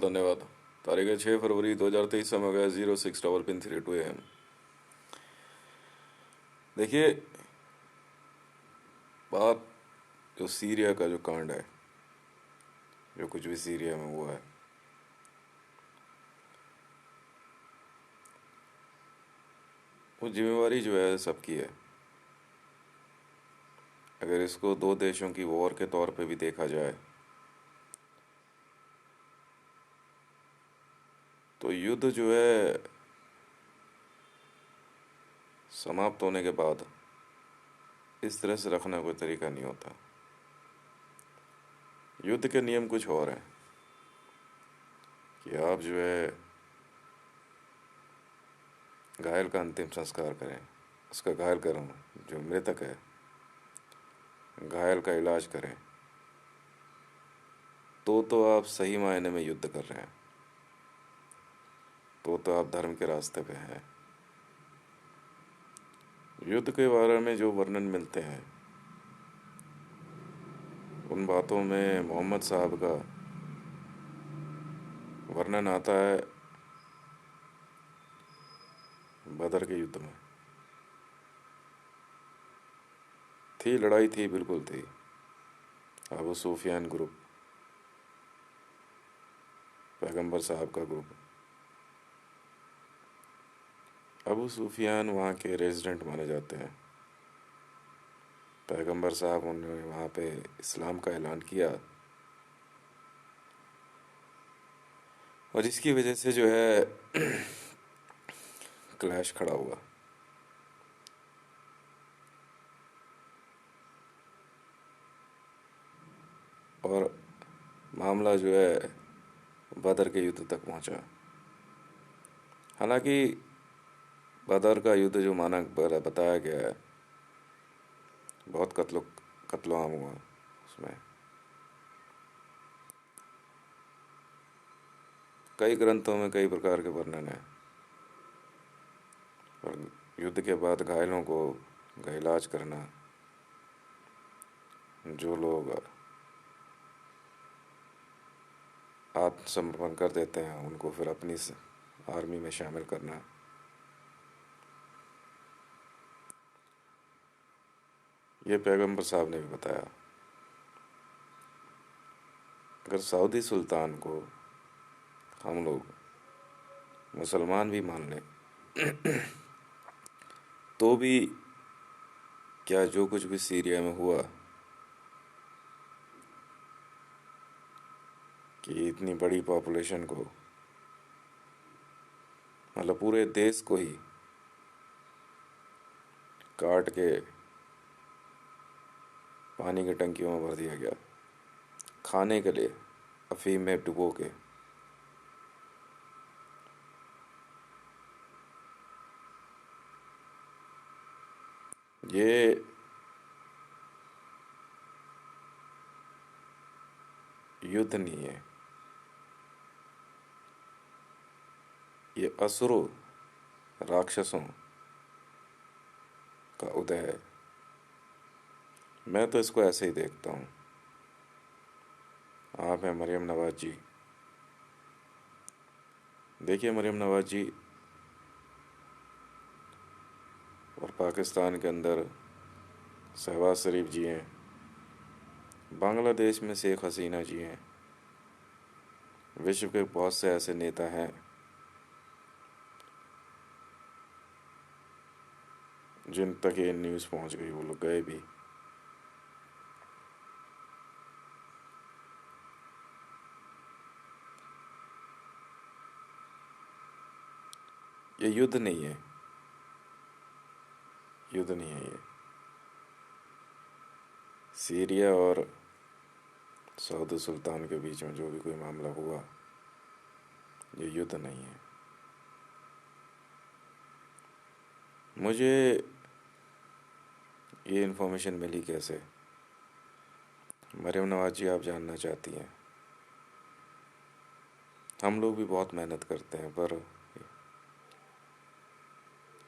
धन्यवाद। तारीख 6 फरवरी 2023, समय हो गया 06:32 AM। देखिए, बात जो सीरिया का जो कांड है, जो कुछ भी सीरिया में हुआ है, वो जिम्मेवारी जो है सबकी है। अगर इसको दो देशों की वॉर के तौर पे भी देखा जाए तो युद्ध जो है समाप्त होने के बाद इस तरह से रखना कोई तरीका नहीं होता। युद्ध के नियम कुछ और हैं कि आप जो है घायल का अंतिम संस्कार करें, उसका घायल करें, जो मृतक है घायल का इलाज करें, तो आप सही मायने में युद्ध कर रहे हैं, तो आप धर्म के रास्ते पे हैं। युद्ध के बारे में जो वर्णन मिलते हैं उन बातों में मोहम्मद साहब का वर्णन आता है बदर के युद्ध में। थी लड़ाई, थी, बिल्कुल थी। अबू सुफियान ग्रुप, पैगंबर साहब का ग्रुप। अबू सुफियान वहाँ के रेजिडेंट माने जाते हैं। पैगंबर साहब उन्होंने वहाँ पे इस्लाम का ऐलान किया और इसकी वजह से जो है क्लैश खड़ा हुआ। और मामला जो है बदर के युद्ध तक पहुंचा। हालांकि बदर का युद्ध जो माना बताया गया है, बहुत कत्लो आम हुआ उसमें। कई ग्रंथों में कई प्रकार के वर्णन है। और युद्ध के बाद घायलों को का इलाज करना, जो लोग आत्मसमर्पण कर देते हैं उनको फिर अपनी आर्मी में शामिल करना, ये पैगंबर साहब ने भी बताया। अगर सऊदी सुल्तान को हम लोग मुसलमान भी मान लें तो भी क्या जो कुछ भी सीरिया में हुआ कि इतनी बड़ी पॉपुलेशन को, मतलब पूरे देश को ही काट के पानी की टंकियों में भर दिया गया खाने के लिए, अफीम में डुबो के। ये युद्ध नहीं है, ये असुरों, राक्षसों का उदय है। मैं तो इसको ऐसे ही देखता हूँ। आप हैं मरियम नवाज जी। देखिए मरियम नवाज जी और पाकिस्तान के अंदर शहबाज शरीफ जी हैं, बांग्लादेश में शेख हसीना जी हैं, विश्व के बहुत से ऐसे नेता हैं जिन तक ये न्यूज़ पहुंच गई, वो लोग गए भी। ये युद्ध नहीं है, युद्ध नहीं है ये। सीरिया और सऊदी सुल्तान के बीच में जो भी कोई मामला हुआ, ये युद्ध नहीं है। मुझे ये इन्फॉर्मेशन मिली कैसे? मरियम नवाज जी, आप जानना चाहती हैं। हम लोग भी बहुत मेहनत करते हैं पर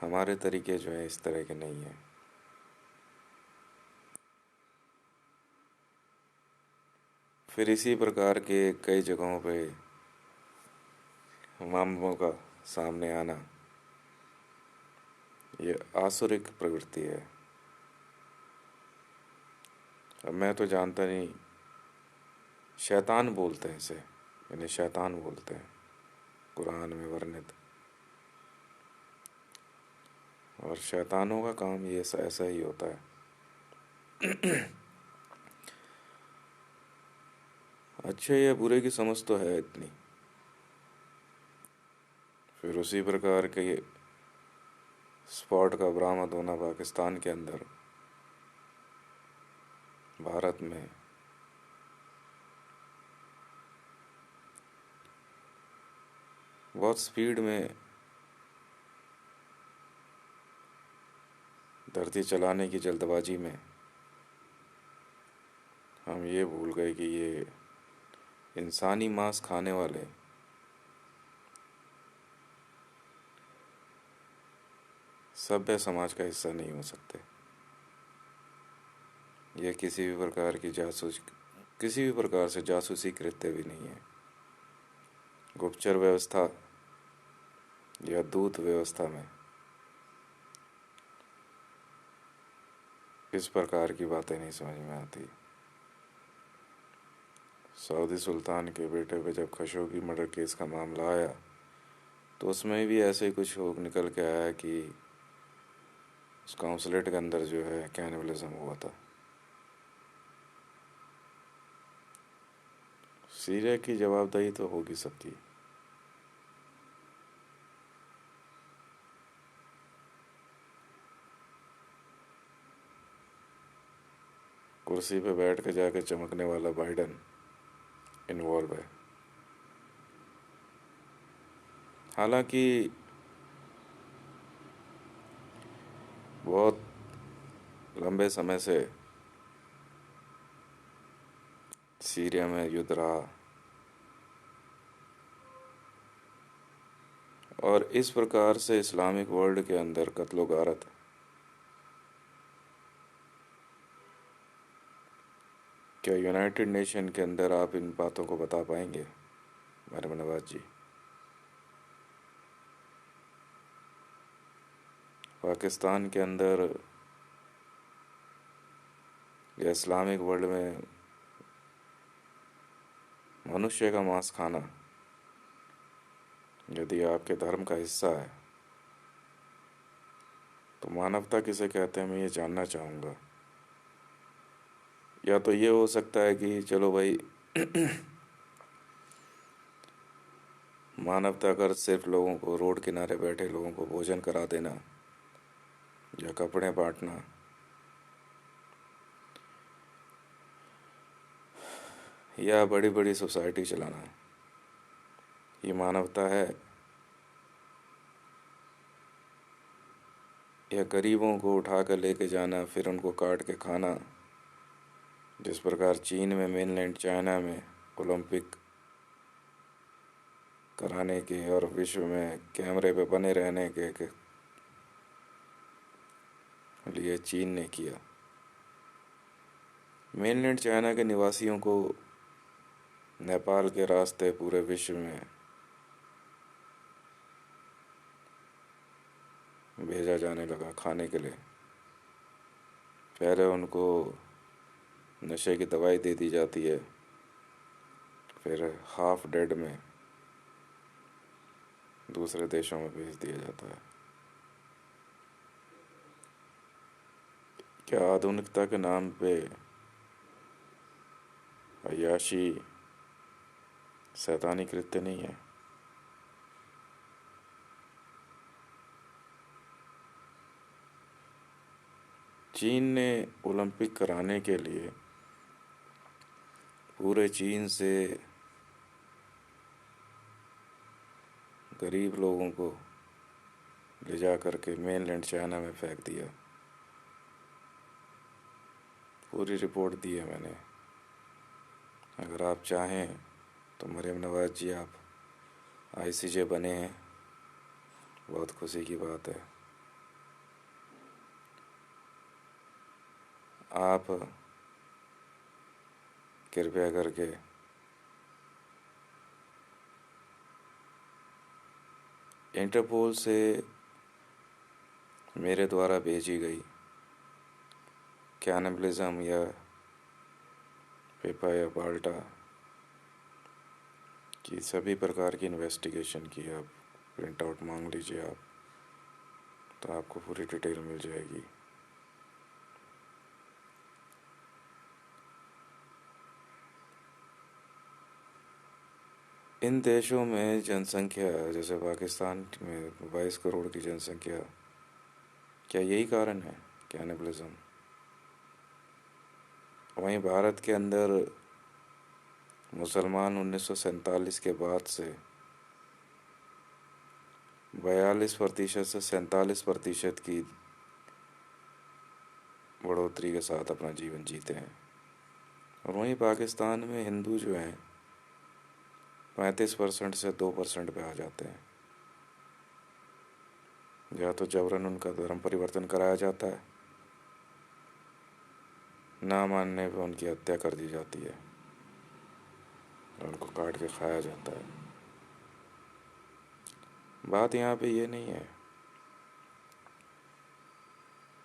हमारे तरीके जो हैं इस तरह के नहीं हैं। फिर इसी प्रकार के कई जगहों पे मामलों का सामने आना, ये आसुरिक प्रवृत्ति है। अब मैं तो जानता नहीं, शैतान बोलते हैं इसे, इन्हें शैतान बोलते हैं कुरान में वर्णित। और शैतानों का काम ये ऐसा ही होता है। अच्छे या बुरे की समझ तो है इतनी, फिर उसी प्रकार के स्पॉट का बरामद होना पाकिस्तान के अंदर, भारत में, बहुत स्पीड में धरती चलाने की जल्दबाजी में हम ये भूल गए कि ये इंसानी मांस खाने वाले सभ्य समाज का हिस्सा नहीं हो सकते। यह किसी भी प्रकार से जासूसी कृत्य भी नहीं है। गुप्तचर व्यवस्था या दूत व्यवस्था में इस प्रकार की बातें नहीं समझ में आती। सऊदी सुल्तान के बेटे पे जब खशोगी मर्डर केस का मामला आया तो उसमें भी ऐसे ही कुछ हो निकल के आया कि उस काउंसलेट के अंदर जो है कैनिबलिज्म हुआ था। सीरिया की जवाबदेही तो होगी सबकी। कुर्सी पे बैठ के जाके चमकने वाला बाइडन इन्वॉल्व है। हालांकि बहुत लंबे समय से सीरिया में युद्ध रहा और इस प्रकार से इस्लामिक वर्ल्ड के अंदर कत्लो गारत, क्या यूनाइटेड नेशन के अंदर आप इन बातों को बता पाएंगे मरियम नवाज जी? पाकिस्तान के अंदर या इस्लामिक वर्ल्ड में मनुष्य का मांस खाना यदि आपके धर्म का हिस्सा है तो मानवता किसे कहते हैं, मैं ये जानना चाहूँगा। या तो ये हो सकता है कि चलो भाई मानवता अगर सिर्फ लोगों को, रोड किनारे बैठे लोगों को भोजन करा देना या कपड़े बांटना, या बड़ी बड़ी सोसाइटी चलाना, ये मानवता है? या गरीबों को उठा कर लेके जाना फिर उनको काट के खाना, जिस प्रकार चीन में, मेनलैंड चाइना में ओलंपिक कराने के और विश्व में कैमरे पे बने रहने के लिए चीन ने किया। मेनलैंड चाइना के निवासियों को नेपाल के रास्ते पूरे विश्व में भेजा जाने लगा खाने के लिए। पहले उनको नशे की दवाई दे दी जाती है, फिर हाफ डेड में दूसरे देशों में भेज दिया जाता है। क्या आधुनिकता के नाम पे अय्याशी शैतानी कृत्य नहीं है? चीन ने ओलंपिक कराने के लिए पूरे चीन से गरीब लोगों को ले जा कर के मेनलैंड चाइना में फेंक दिया। पूरी रिपोर्ट दी है मैंने, अगर आप चाहें तो। मरियम नवाज जी, आप आईसीजे बने हैं, बहुत खुशी की बात है। आप कृपया करके इंटरपोल से मेरे द्वारा भेजी गई कैनिबलिज्म या पेपा या बाल्टा की सभी प्रकार की इन्वेस्टिगेशन की आप प्रिंट आउट मांग लीजिए आप, तो आपको पूरी डिटेल मिल जाएगी। इन देशों में जनसंख्या, जैसे पाकिस्तान में 22 करोड़ की जनसंख्या, क्या यही कारण है कैनिबलिज्म? वहीं भारत के अंदर मुसलमान 1947 के बाद से 42% से 47% की बढ़ोतरी के साथ अपना जीवन जीते हैं। और वहीं पाकिस्तान में हिंदू जो हैं 35% से 2% पे आ जाते हैं। या तो जबरन उनका धर्म परिवर्तन कराया जाता है, ना मानने पर उनकी हत्या कर दी जाती है और उनको काट के खाया जाता है। बात यहाँ पे ये नहीं है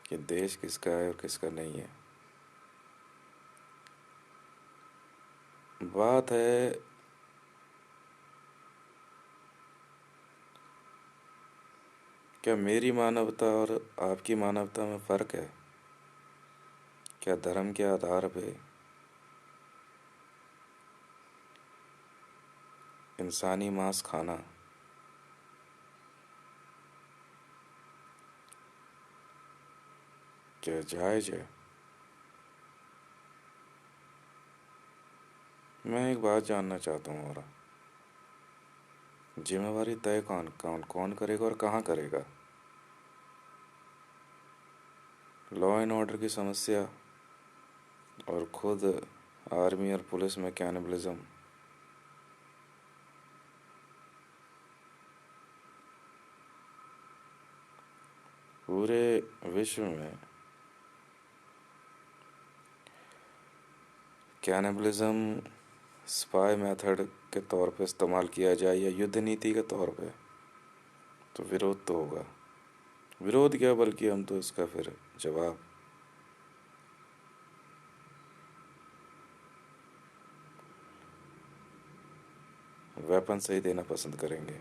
कि देश किसका है और किसका नहीं है। बात है क्या मेरी मानवता और आपकी मानवता में फ़र्क है? क्या धर्म के आधार पे इंसानी मांस खाना क्या जायज़ है? मैं एक बात जानना चाहता हूँ, और जिम्मेवारी तय कौन कौन कौन करेगा और कहाँ करेगा? लॉ एंड ऑर्डर की समस्या और खुद आर्मी और पुलिस में कैनिबलिज्म, पूरे विश्व में कैनिबलिज्म स्पाई मेथड के तौर पे इस्तेमाल किया जाए या युद्ध नीति के तौर पे, तो विरोध तो होगा। विरोध क्या, बल्कि हम तो इसका फिर जवाब वेपन से ही देना पसंद करेंगे।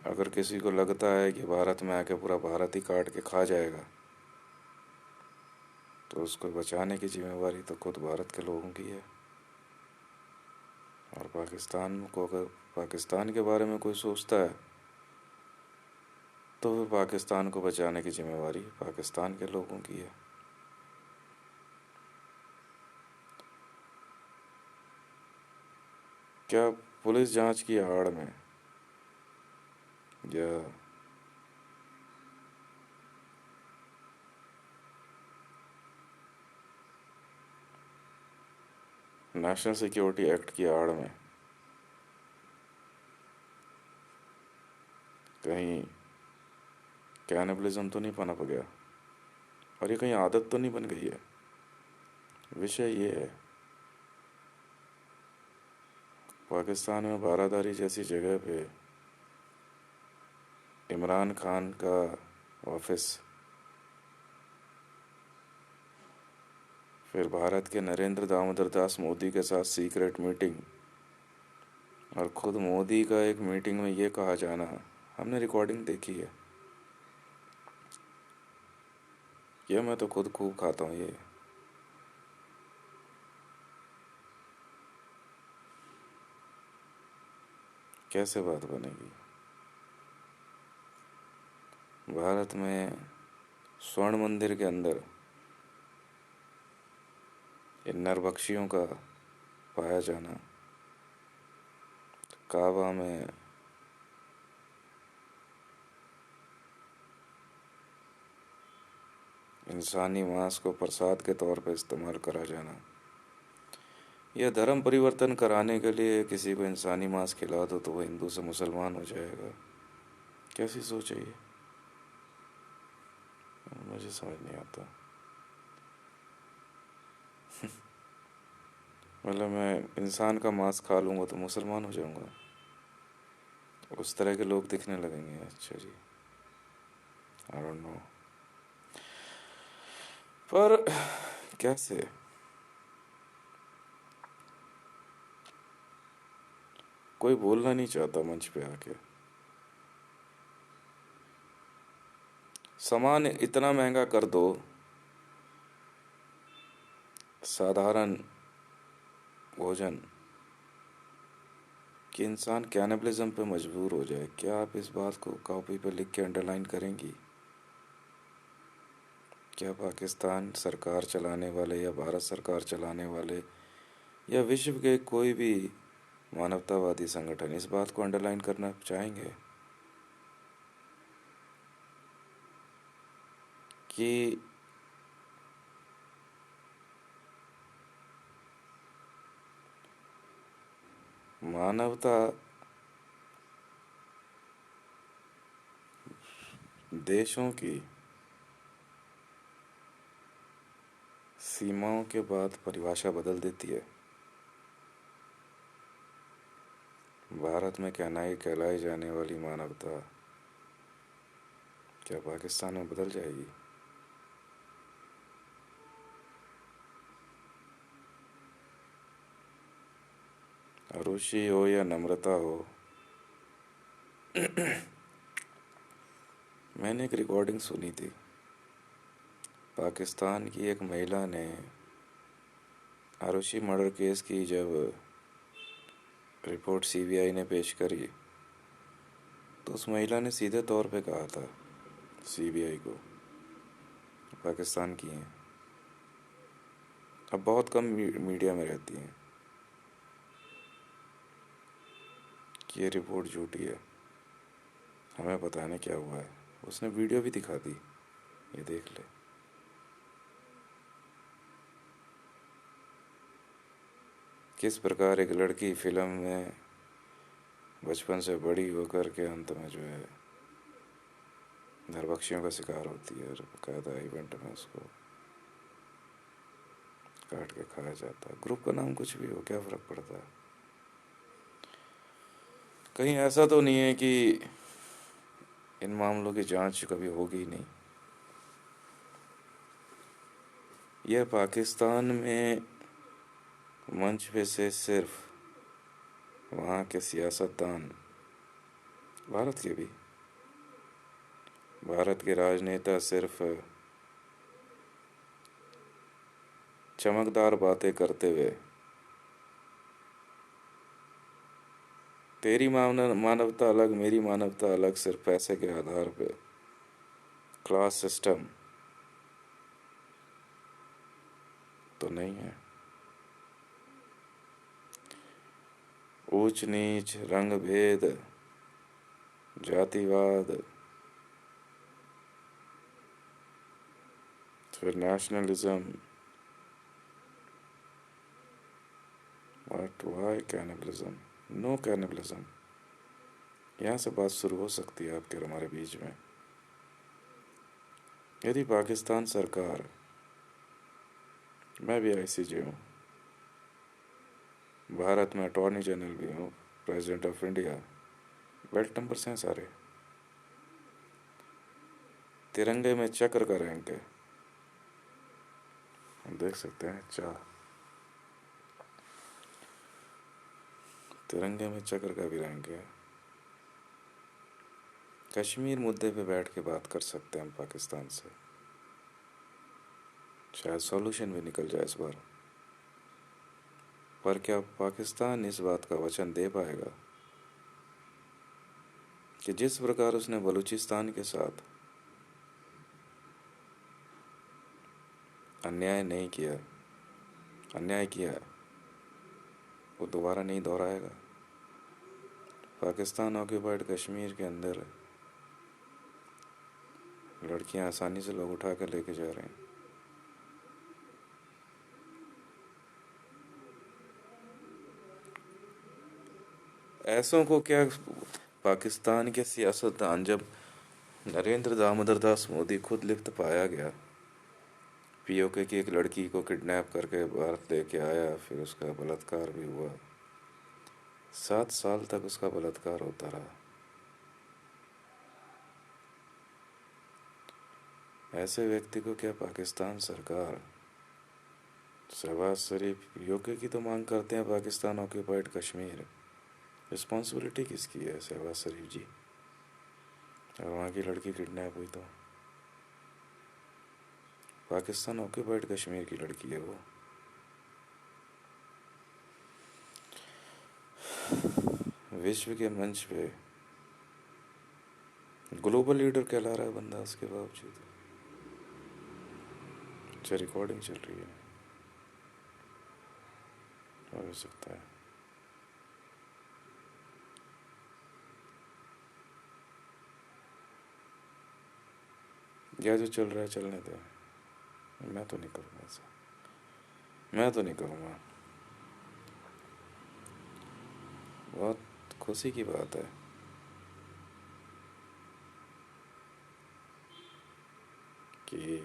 अगर किसी को लगता है कि भारत में आके पूरा भारत ही काट के खा जाएगा, तो उसको बचाने की जिम्मेवारी तो खुद भारत के लोगों की है। और पाकिस्तान को, अगर पाकिस्तान के बारे में कोई सोचता है, तो फिर पाकिस्तान को बचाने की जिम्मेवारी पाकिस्तान के लोगों की है। क्या पुलिस जांच की आड़ में या नेशनल सिक्योरिटी एक्ट की आड़ में कहीं कैनिबलिज्म तो नहीं पनप गया, और ये कहीं आदत तो नहीं बन गई है? विषय ये है, पाकिस्तान में बारादारी जैसी जगह पे इमरान खान का ऑफिस, फिर भारत के नरेंद्र दामोदर दास मोदी के साथ सीक्रेट मीटिंग, और खुद मोदी का एक मीटिंग में ये कहा जाना, हमने रिकॉर्डिंग देखी है, ये मैं तो खुद खूब खाता हूँ, ये कैसे बात बनेगी? भारत में स्वर्ण मंदिर के अंदर इन नरभक्षियों का पाया जाना, काबा में इंसानी मांस को प्रसाद के तौर पर इस्तेमाल करा जाना, यह धर्म परिवर्तन कराने के लिए किसी को इंसानी मांस खिला दो तो वह हिंदू से मुसलमान हो जाएगा। कैसी सोच है ये? मुझे समझ नहीं आता। मतलब मैं इंसान का मांस खा लूँगा तो मुसलमान हो जाऊँगा? उस तरह के लोग दिखने लगेंगे? अच्छा जी, आई डोंट नो। पर कैसे? कोई बोलना नहीं चाहता मंच पे आके। सामान इतना महंगा कर दो, साधारण भोजन, कि इंसान कैनिबलिज्म पे मजबूर हो जाए। क्या आप इस बात को कॉपी पे लिख के अंडरलाइन करेंगी? क्या पाकिस्तान सरकार चलाने वाले या भारत सरकार चलाने वाले या विश्व के कोई भी मानवतावादी संगठन इस बात को अंडरलाइन करना चाहेंगे कि मानवता देशों की सीमाओं के बाद परिभाषा बदल देती है? भारत में कहलाई जाने वाली मानवता क्या पाकिस्तान में बदल जाएगी? रुचि हो या नम्रता हो, मैंने एक रिकॉर्डिंग सुनी थी। पाकिस्तान की एक महिला ने आरुषि मर्डर केस की जब रिपोर्ट सीबीआई ने पेश करी, तो उस महिला ने सीधे तौर पे कहा था सीबीआई को, पाकिस्तान की हैं, अब बहुत कम मीडिया में रहती हैं, कि ये रिपोर्ट झूठी है, हमें पता नहीं क्या हुआ है। उसने वीडियो भी दिखा दी, ये देख ले। किस प्रकार एक लड़की फिल्म में बचपन से बड़ी होकर के अंत में जो है नरभक्षियों का शिकार होती है और बाकायदा इवेंट में उसको काट के खाया जाता है। ग्रुप का नाम कुछ भी हो, क्या फ़र्क पड़ता है? कहीं ऐसा तो नहीं है कि इन मामलों की जांच कभी होगी ही नहीं? यह पाकिस्तान में मंच पे से सिर्फ वहाँ के सियासतदान, भारत के भी, भारत के राजनेता सिर्फ चमकदार बातें करते हुए तेरी मानवता अलग, मेरी मानवता अलग, सिर्फ पैसे के आधार पे क्लास सिस्टम तो नहीं है। ऊंच नीच, रंग भेद, जातिवाद, फिर nationalism, what, why cannibalism? No cannibalism. यहाँ से बात शुरू हो सकती है आपके और हमारे बीच में। यदि पाकिस्तान सरकार, मैं भी आईसीजे हूँ, भारत में अटॉर्नी जनरल भी हूँ, president of India, belt number से हैं सारे, तिरंगे में चक्र का रैंक है, हम देख सकते हैं। अच्छा, तिरंगे में चक्र का भी रैंक है। कश्मीर मुद्दे पे बैठ के बात कर सकते हैं हम पाकिस्तान से, शायद सॉल्यूशन भी निकल जाए इस बार। पर क्या पाकिस्तान इस बात का वचन दे पाएगा कि जिस प्रकार उसने बलूचिस्तान के साथ अन्याय नहीं किया, अन्याय किया है, वो दोबारा नहीं दोहराएगा? पाकिस्तान ऑक्यूपाइड कश्मीर के अंदर लड़कियां आसानी से लोग उठा कर लेके जा रहे हैं। ऐसों को क्या पाकिस्तान के सियासतदान, जब नरेंद्र दामोदर दास मोदी खुद लिप्त पाया गया पीओके की एक लड़की को किडनैप करके भारत लेके आया, फिर उसका बलात्कार भी हुआ। 7 साल तक उसका बलात्कार होता रहा। ऐसे व्यक्ति को क्या पाकिस्तान सरकार, शहबाज शरीफ पीओके की तो मांग करते हैं, पाकिस्तान ऑक्यूपाइड कश्मीर, रिस्पॉन्सिबिलिटी किसकी है शहबाज शरीफ जी? और वहाँ की लड़की किडनैप हुई तो पाकिस्तान ऑक्यूपाइड कश्मीर की लड़की है वो। विश्व के मंच पे ग्लोबल लीडर कहला रहा है बंदा, उसके बावजूद। अच्छा, रिकॉर्डिंग चल रही है, हो सकता है। या जो चल रहा है चलने दे, मैं तो नहीं करूँगा ऐसा, मैं तो नहीं करूँगा। बहुत खुशी की बात है कि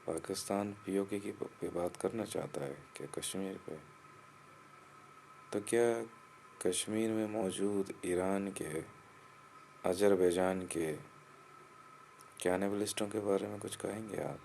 पाकिस्तान पीओके की पे बात करना चाहता है क्या कश्मीर पे? तो क्या कश्मीर में मौजूद ईरान के, अजरबैजान के कैनिबलिस्टों के बारे में कुछ कहेंगे आप?